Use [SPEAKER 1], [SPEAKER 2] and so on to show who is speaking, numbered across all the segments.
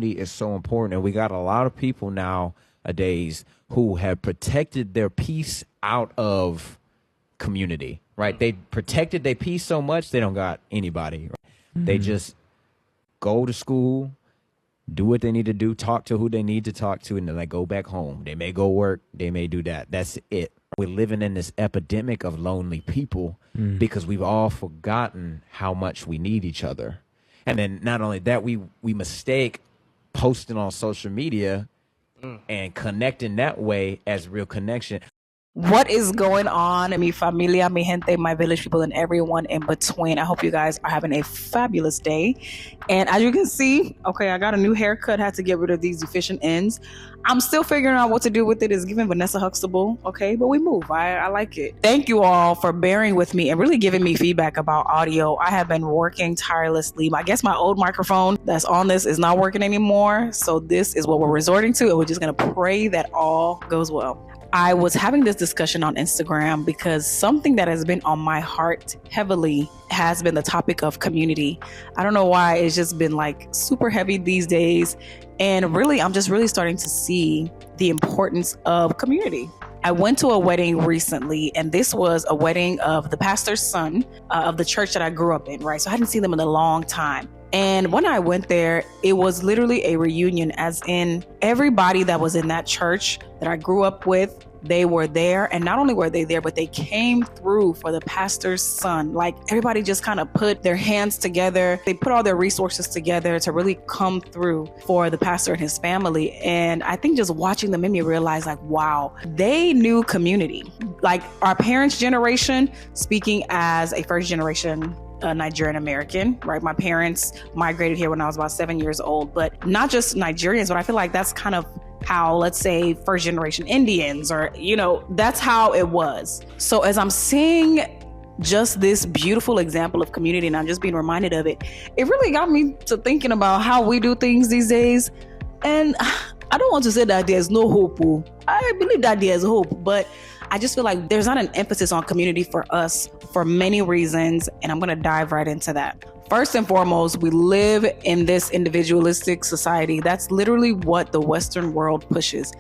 [SPEAKER 1] community is so important. And we got a lot of people nowadays who have protected their peace out of community, right? They protected their peace so much they don't got anybody. Right? They just go to school, do what they need to do, talk to who they need to talk to, and then they go back home. They may go work, they may do that. That's it. We're living in this epidemic of lonely people because we've all forgotten how much we need each other. And then not only that, we mistake posting on social media and connecting that way as real connection.
[SPEAKER 2] What is going on, mi familia, mi gente, my village people, and everyone in between? I hope you guys are having a fabulous day. And as you can see, okay, I got a new haircut, had to get rid of these deficient ends. I'm still figuring out what to do with it. It's giving Vanessa Huxtable, okay, but we move. I like it. Thank you all for bearing with me and really giving me feedback about audio. I have been working tirelessly. I guess my old microphone that's on this is not working anymore. So this is what we're resorting to, and we're just going to pray that all goes well. I was having this discussion on Instagram because something that has been on my heart heavily has been the topic of community. I don't know why, it's just been like super heavy these days. And really, I'm just really starting to see the importance of community. I went to a wedding recently, and this was a wedding of the pastor's son of the church that I grew up in, right? So I hadn't seen them in a long time. And when I went there, it was literally a reunion, as in everybody that was in that church that I grew up with, they were there. And not only were they there, but they came through for the pastor's son. Like everybody just kind of put their hands together. They put all their resources together to really come through for the pastor and his family. And I think just watching them made me realize, like, wow, they knew community. Like our parents' generation, speaking as a first generation Nigerian American, right? My parents migrated here when I was about 7 years old, but not just Nigerians, but I feel like that's kind of how, let's say, first generation Indians, or, you know, that's how it was. So as I'm seeing just this beautiful example of community and I'm just being reminded of it, it really got me to thinking about how we do things these days. And I don't want to say that there's no hope. I believe that there's hope, but I just feel like there's not an emphasis on community for us for many reasons, and I'm going to dive right into that. First and foremost, we live in this individualistic society. That's literally what the Western world pushes.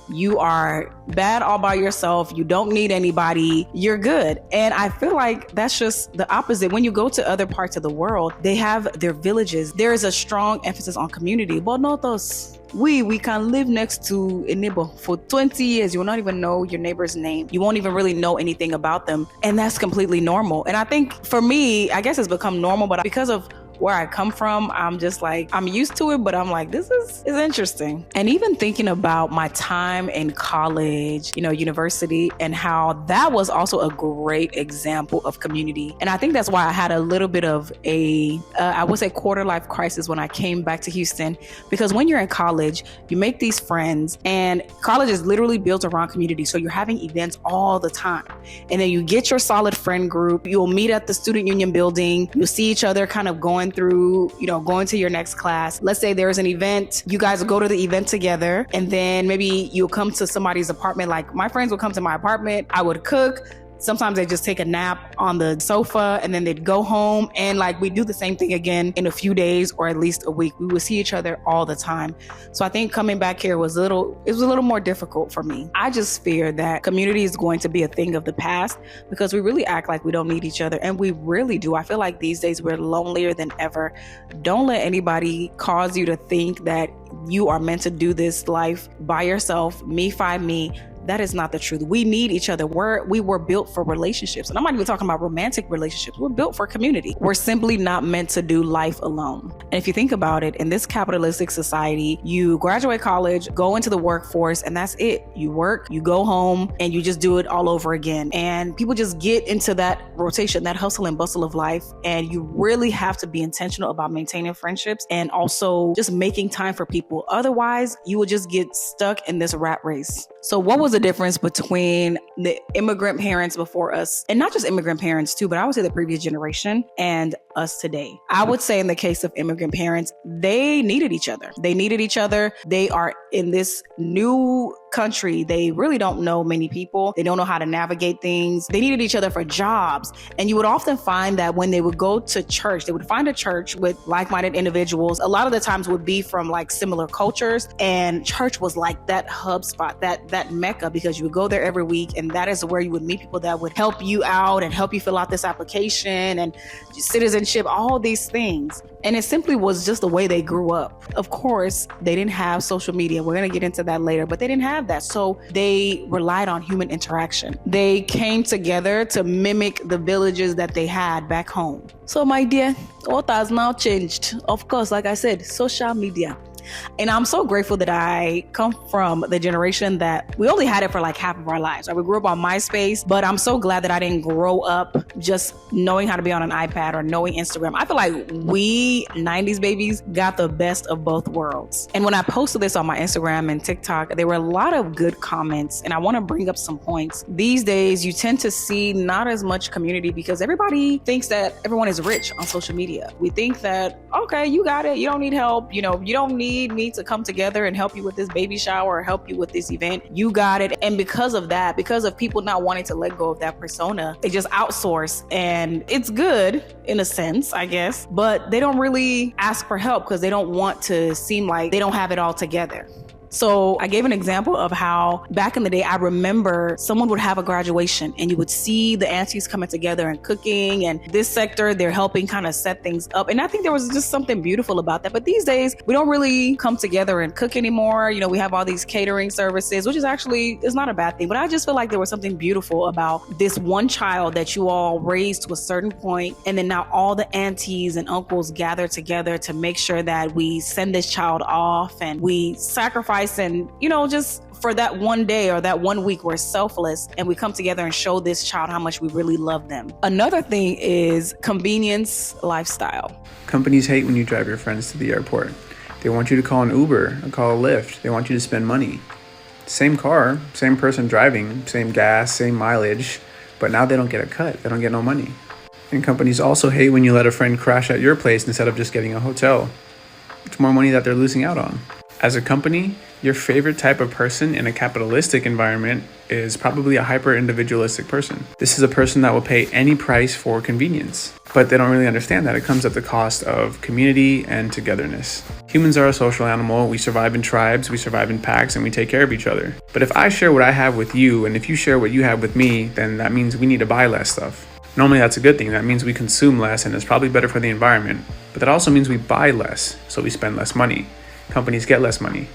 [SPEAKER 2] You are bad all by yourself. You don't need anybody. You're good. And I feel like that's just the opposite. When you go to other parts of the world, they have their villages. There is a strong emphasis on community, but not us. We can live next to a neighbor for 20 years. You will not even know your neighbor's name. You won't even really know anything about them. And that's completely normal. And I think for me, I guess it's become normal, but because of where I come from, I'm just like, I'm used to it, but I'm like, this is interesting. And even thinking about my time in college, you know, university, and how that was also a great example of community. And I think that's why I had a little bit of I would say quarter life crisis when I came back to Houston, because when you're in college, you make these friends, and college is literally built around community. So you're having events all the time. And then you get your solid friend group. You'll meet at the student union building. You'll see each other kind of going through, you know, going to your next class. Let's say there's an event, you guys will go to the event together, and then maybe you'll come to somebody's apartment. Like my friends would come to my apartment, I would cook. Sometimes they just take a nap on the sofa and then they'd go home, and like we do the same thing again in a few days or at least a week. We would see each other all the time. So I think coming back here was a little more difficult for me. I just fear that community is going to be a thing of the past because we really act like we don't need each other, and we really do. I feel like these days we're lonelier than ever. Don't let anybody cause you to think that you are meant to do this life by yourself, me find me. That is not the truth. We need each other. We were built for relationships. And I'm not even talking about romantic relationships. We're built for community. We're simply not meant to do life alone. And if you think about it, in this capitalistic society, you graduate college, go into the workforce, and that's it. You work, you go home, and you just do it all over again. And people just get into that rotation, that hustle and bustle of life. And you really have to be intentional about maintaining friendships and also just making time for people. Otherwise, you will just get stuck in this rat race. So what was the difference between the immigrant parents before us, and not just immigrant parents too, but I would say the previous generation and us today? I would say in the case of immigrant parents, they needed each other. They needed each other. They are in this new country. They really don't know many people. They don't know how to navigate things. They needed each other for jobs. And you would often find that when they would go to church, they would find a church with like-minded individuals. A lot of the times would be from like similar cultures. And church was like that hub spot, that mecca, because you would go there every week. And that is where you would meet people that would help you out and help you fill out this application and citizenship, all these things. And it simply was just the way they grew up. Of course, they didn't have social media. We're going to get into that later, but they didn't have that. So they relied on human interaction. They came together to mimic the villages that they had back home. So my dear, what has now changed? Of course, like I said, social media. And I'm so grateful that I come from the generation that we only had it for like half of our lives. Right? We grew up on MySpace, but I'm so glad that I didn't grow up just knowing how to be on an iPad or knowing Instagram. I feel like we 90s babies got the best of both worlds. And when I posted this on my Instagram and TikTok, there were a lot of good comments, and I want to bring up some points. These days, you tend to see not as much community because everybody thinks that everyone is rich on social media. We think that, okay, you got it. You don't need help. You don't need me to come together and help you with this baby shower or help you with this event. You got it. And because of that, because of people not wanting to let go of that persona, they just outsource. And it's good in a sense, I guess, but they don't really ask for help because they don't want to seem like they don't have it all together. So I gave an example of how back in the day, I remember someone would have a graduation and you would see the aunties coming together and cooking, and this sector, they're helping kind of set things up. And I think there was just something beautiful about that. But these days, we don't really come together and cook anymore. We have all these catering services, which is actually, it's not a bad thing. But I just feel like there was something beautiful about this one child that you all raised to a certain point. And then now all the aunties and uncles gather together to make sure that we send this child off and we sacrifice and, just for that one day or that 1 week, we're selfless and we come together and show this child how much we really love them. Another thing is convenience lifestyle.
[SPEAKER 3] Companies hate when you drive your friends to the airport. They want you to call an Uber or call a Lyft. They want you to spend money. Same car, same person driving, same gas, same mileage, but now they don't get a cut. They don't get no money. And companies also hate when you let a friend crash at your place instead of just getting a hotel. It's more money that they're losing out on. As a company, your favorite type of person in a capitalistic environment is probably a hyper-individualistic person. This is a person that will pay any price for convenience, but they don't really understand that it comes at the cost of community and togetherness. Humans are a social animal. We survive in tribes, we survive in packs, and we take care of each other. But if I share what I have with you, and if you share what you have with me, then that means we need to buy less stuff. Normally that's a good thing. That means we consume less and it's probably better for the environment. But that also means we buy less, so we spend less money. Companies get less money.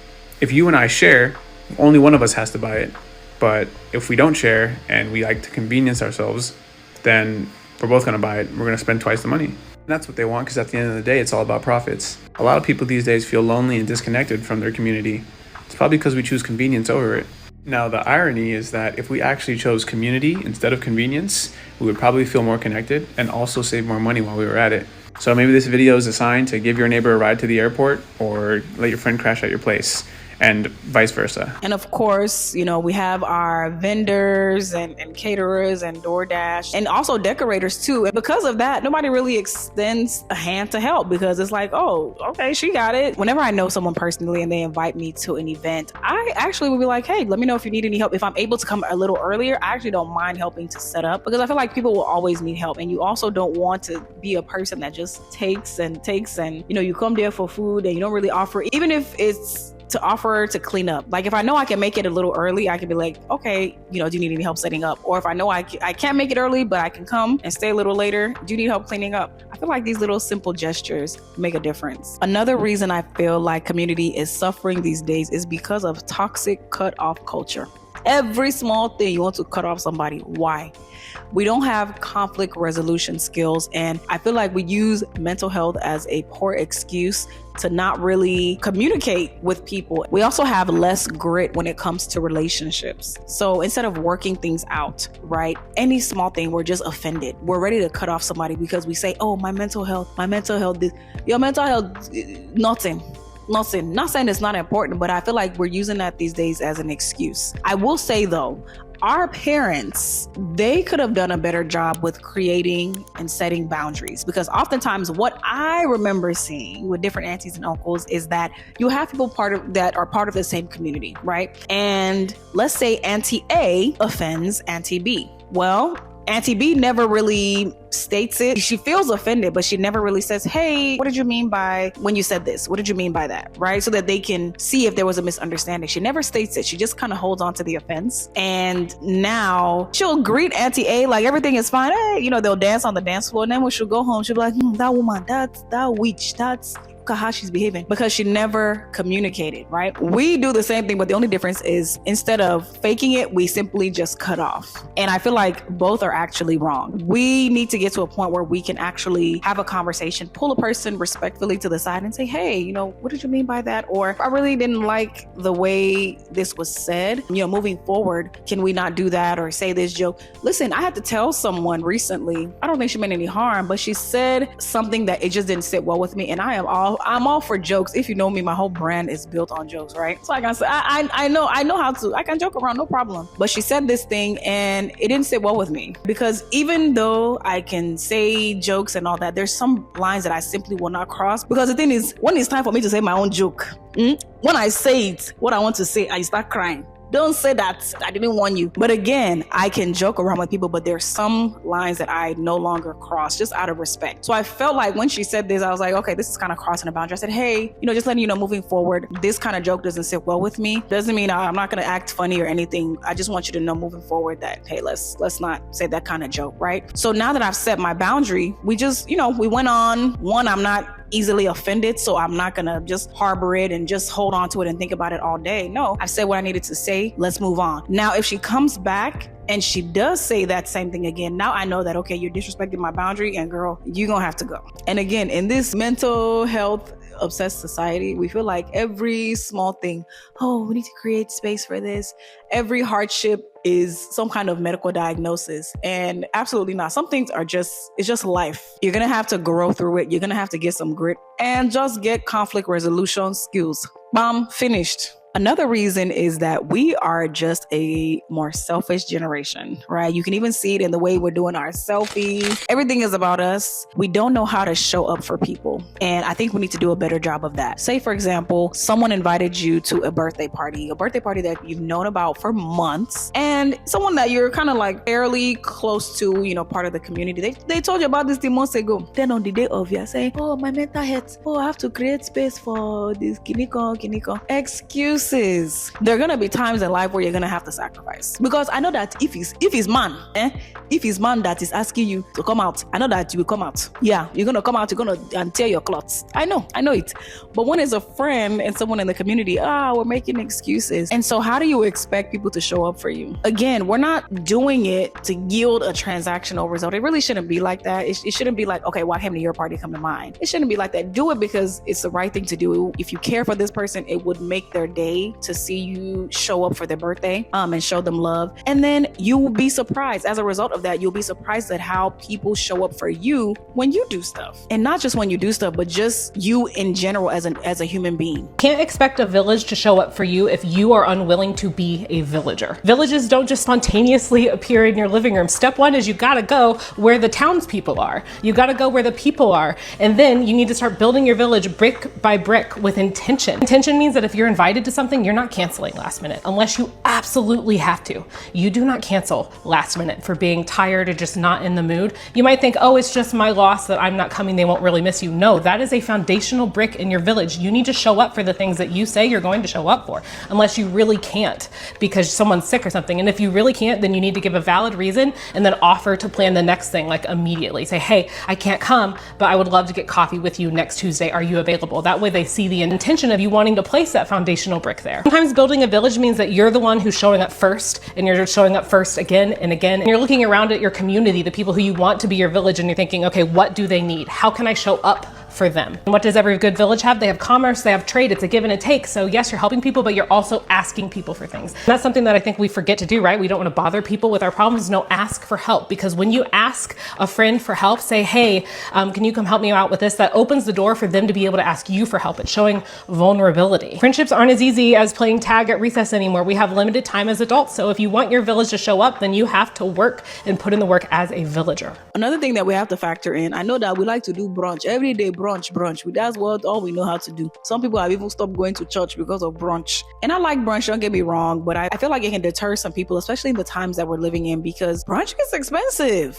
[SPEAKER 3] If you and I share, only one of us has to buy it. But if we don't share and we like to convenience ourselves, then we're both going to buy it. We're going to spend twice the money. And that's what they want, because at the end of the day, it's all about profits. A lot of people these days feel lonely and disconnected from their community. It's probably because we choose convenience over it. Now, the irony is that if we actually chose community instead of convenience, we would probably feel more connected and also save more money while we were at it. So maybe this video is a sign to give your neighbor a ride to the airport or let your friend crash at your place, and vice versa.
[SPEAKER 2] And of course, we have our vendors and caterers and DoorDash and also decorators too. And because of that, nobody really extends a hand to help because it's like, oh, okay, she got it. Whenever I know someone personally and they invite me to an event, I actually will be like, hey, let me know if you need any help. If I'm able to come a little earlier, I actually don't mind helping to set up because I feel like people will always need help. And you also don't want to be a person that just takes and you come there for food and you don't really offer, even if it's to offer to clean up. Like if I know I can make it a little early, I can be like, okay, do you need any help setting up? Or if I know I can't make it early, but I can come and stay a little later, do you need help cleaning up? I feel like these little simple gestures make a difference. Another reason I feel like community is suffering these days is because of toxic cut-off culture. Every small thing you want to cut off somebody. Why? We don't have conflict resolution skills, and I feel like we use mental health as a poor excuse to not really communicate with people. We also have less grit when it comes to relationships. So instead of working things out, right? Any small thing, we're just offended. We're ready to cut off somebody because we say, oh, my mental health, your mental health, nothing. Listen, not saying it's not important, but I feel like we're using that these days as an excuse. I will say though, our parents, they could have done a better job with creating and setting boundaries, because oftentimes what I remember seeing with different aunties and uncles is that you have people that are part of the same community, right? And let's say Auntie A offends Auntie B. Well, Auntie B never really states it. She feels offended, but she never really says, hey, what did you mean by when you said this? What did you mean by that? Right? So that they can see if there was a misunderstanding. She never states it. She just kind of holds on to the offense. And now she'll greet Auntie A like everything is fine. Hey, they'll dance on the dance floor. And then when she'll go home, she'll be like, that woman, that witch, that's how she's behaving, because she never communicated, right? We do the same thing, but the only difference is instead of faking it, we simply just cut off. And I feel like both are actually wrong. We need to get to a point where we can actually have a conversation, pull a person respectfully to the side and say, hey, what did you mean by that? Or I really didn't like the way this was said. Moving forward, can we not do that or say this joke? Listen, I had to tell someone recently, I don't think she meant any harm, but she said something that it just didn't sit well with me. And I'm all for jokes. If you know me, my whole brand is built on jokes, right? So like I said, I know how to, I can joke around, no problem. But she said this thing and it didn't sit well with me, because even though I can say jokes and all that, there's some lines that I simply will not cross, because the thing is, when it's time for me to say my own joke, when I say it, what I want to say, I start crying. Don't say that I didn't want you. But again, I can joke around with people, but there's some lines that I no longer cross just out of respect. So I felt like when she said this, I was like, okay, this is kind of crossing a boundary. I said, hey, just letting you know, moving forward, this kind of joke doesn't sit well with me. Doesn't mean I'm not going to act funny or anything. I just want you to know moving forward that, hey, let's not say that kind of joke, right? So now that I've set my boundary, we just, we went on. One, I'm not easily offended, so I'm not gonna just harbor it and just hold on to it and think about it all day. No, I said what I needed to say. Let's move on. Now, if she comes back and she does say that same thing again, now I know that, okay, you're disrespecting my boundary, and girl, you're gonna have to go. And again, in this mental health obsessed society, we feel like every small thing, oh, we need to create space for this. Every hardship is some kind of medical diagnosis, and absolutely not. Some things are it's just life. You're gonna have to grow through it. You're gonna have to get some grit and just get conflict resolution skills. Bam, finished. Another reason is that we are just a more selfish generation, right? You can even see it in the way we're doing our selfies. Everything is about us. We don't know how to show up for people. And I think we need to do a better job of that. Say, for example, someone invited you to a birthday party that you've known about for months, and someone that you're kind of like fairly close to, part of the community. They told you about this 3 months ago. Then on the day of, you're saying, oh, my mental health. Oh, I have to create space for this kiniko. Excuse. There are gonna be times in life where you're gonna have to sacrifice, because I know that if it's man that is asking you to come out, I know that you will come out. Yeah, you're gonna come out, you're gonna and tear your clothes. I know it. But when it's a friend and someone in the community, we're making excuses. And so how do you expect people to show up for you? Again, we're not doing it to yield a transactional result. It really shouldn't be like that. It shouldn't be like, okay, why came to your party, come to mine? It shouldn't be like that. Do it because it's the right thing to do. If you care for this person, it would make their day to see you show up for their birthday and show them love. And then you will be surprised. As a result of that, you'll be surprised at how people show up for you when you do stuff. And not just when you do stuff, but just you in general as a human being.
[SPEAKER 4] Can't expect a village to show up for you if you are unwilling to be a villager. Villages don't just spontaneously appear in your living room. Step one is you gotta go where the townspeople are. You gotta go where the people are. And then you need to start building your village brick by brick with intention. Intention means that if you're invited to something, you're not canceling last minute unless you absolutely have to. You do not cancel last minute for being tired or just not in the mood. You might think, oh, it's just my loss that I'm not coming, they won't really miss you. No, that is a foundational brick in your village. You need to show up for the things that you say you're going to show up for, unless you really can't because someone's sick or something. And if you really can't, then you need to give a valid reason and then offer to plan the next thing, like immediately. Say, hey, I can't come, but I would love to get coffee with you next Tuesday. Are you available? That way they see the intention of you wanting to place that foundational brick there. Sometimes building a village means that you're the one who's showing up first, and you're just showing up first again and again. And you're looking around at your community, the people who you want to be your village, and you're thinking, okay, what do they need? How can I show up for them. And what does every good village have? They have commerce, they have trade, it's a give and a take. So yes, you're helping people, but you're also asking people for things. And that's something that I think we forget to do, right? We don't want to bother people with our problems. No, ask for help, because when you ask a friend for help, say, hey, can you come help me out with this? That opens the door for them to be able to ask you for help. It's showing vulnerability. Friendships aren't as easy as playing tag at recess anymore. We have limited time as adults. So if you want your village to show up, then you have to work and put in the work as a villager.
[SPEAKER 2] Another thing that we have to factor in, I know that we like to do brunch every day, brunch. That's what all we know how to do. Some people have even stopped going to church because of brunch. And I like brunch, don't get me wrong, but I feel like it can deter some people, especially in the times that we're living in, because brunch is expensive.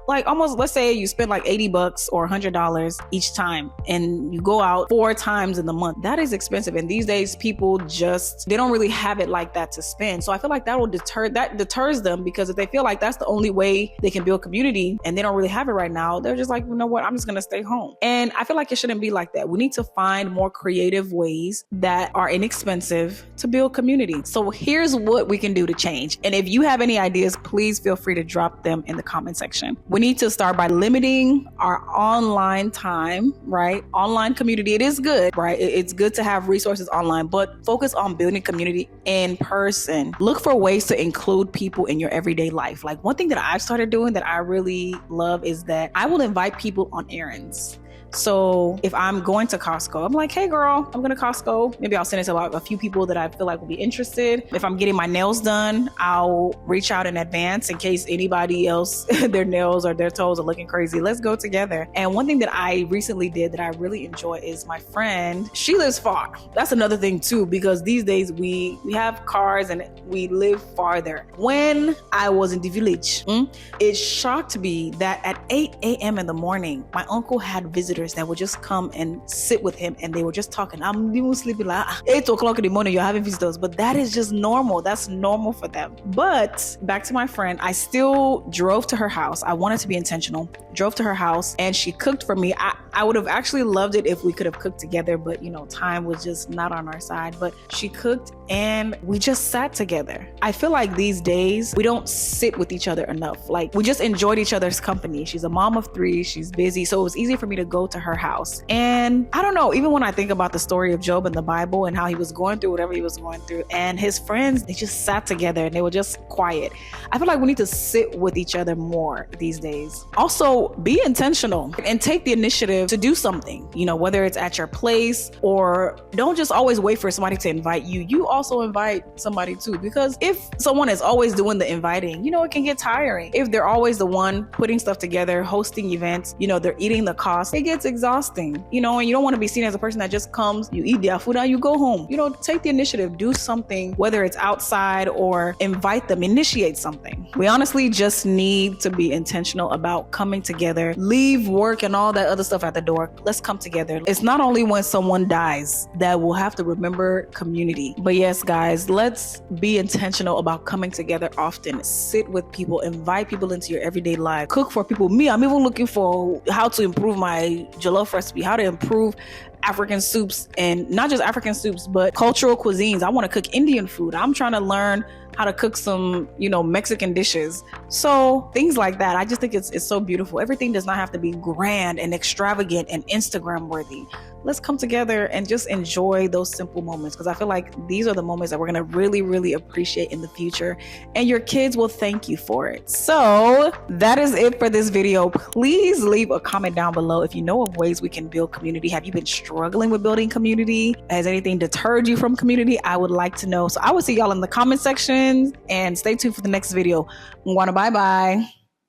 [SPEAKER 2] Like almost, let's say you spend like $80 or $100 each time and you go out 4 times in the month. That is expensive. And these days people they don't really have it like that to spend. So I feel like that deters them, because if they feel like that's the only way they can build community and they don't really have it right now, they're just like, you know what, I'm just going to stay home. And I feel like it shouldn't be like that. We need to find more creative ways that are inexpensive to build community. So here's what we can do to change. And if you have any ideas, please feel free to drop them in the comment section. We need to start by limiting our online time, right? Online community, it is good, right? It's good to have resources online, but focus on building community in person. Look for ways to include people in your everyday life. Like one thing that I've started doing that I really love is that I will invite people on errands. So if I'm going to Costco, I'm like, hey girl, I'm going to Costco. Maybe I'll send it to like a few people that I feel like will be interested. If I'm getting my nails done, I'll reach out in advance in case anybody else, their nails or their toes are looking crazy. Let's go together. And one thing that I recently did that I really enjoy is my friend, she lives far. That's another thing too, because these days we have cars and we live farther. When I was in the village, it shocked me that at 8 a.m. in the morning, my uncle had visitors that would just come and sit with him and they were just talking. I'm even sleeping like 8 o'clock in the morning, you're having visitors, but that is just normal. That's normal for them. But back to my friend, I still drove to her house. I wanted to be intentional, drove to her house and she cooked for me. I would have actually loved it if we could have cooked together, but time was just not on our side. But she cooked and we just sat together. I feel like these days we don't sit with each other enough. Like we just enjoyed each other's company. She's a mom of 3, she's busy. So it was easy for me to go to her house. And I don't know, even when I think about the story of Job in the Bible and how he was going through whatever he was going through, and his friends, they just sat together and they were just quiet. I feel like we need to sit with each other more these days. Also, be intentional and take the initiative to do something, whether it's at your place, or don't just always wait for somebody to invite you. You also invite somebody too, because if someone is always doing the inviting, it can get tiring. If they're always the one putting stuff together, hosting events, they're eating the cost, it gets exhausting, and you don't want to be seen as a person that just comes, you eat their food and you go home. Take the initiative, do something, whether it's outside or invite them, initiate something. We honestly just need to be intentional about coming together, leave work and all that other stuff at the door. Let's come together. It's not only when someone dies that we'll have to remember community, but yes, guys, let's be intentional about coming together often. Sit with people, invite people into your everyday life, cook for people. I'm even looking for how to improve my jollof recipe, how to improve African soups, and not just African soups, but cultural cuisines. I want to cook Indian food. I'm trying to learn how to cook some, Mexican dishes. So things like that. I just think it's so beautiful. Everything does not have to be grand and extravagant and Instagram worthy. Let's come together and just enjoy those simple moments, because I feel like these are the moments that we're going to really, really appreciate in the future, and your kids will thank you for it. So that is it for this video. Please leave a comment down below if you know of ways we can build community. Have you been struggling with building community? Has anything deterred you from community? I would like to know. So I will see y'all in the comment section, and stay tuned for the next video. Bye bye.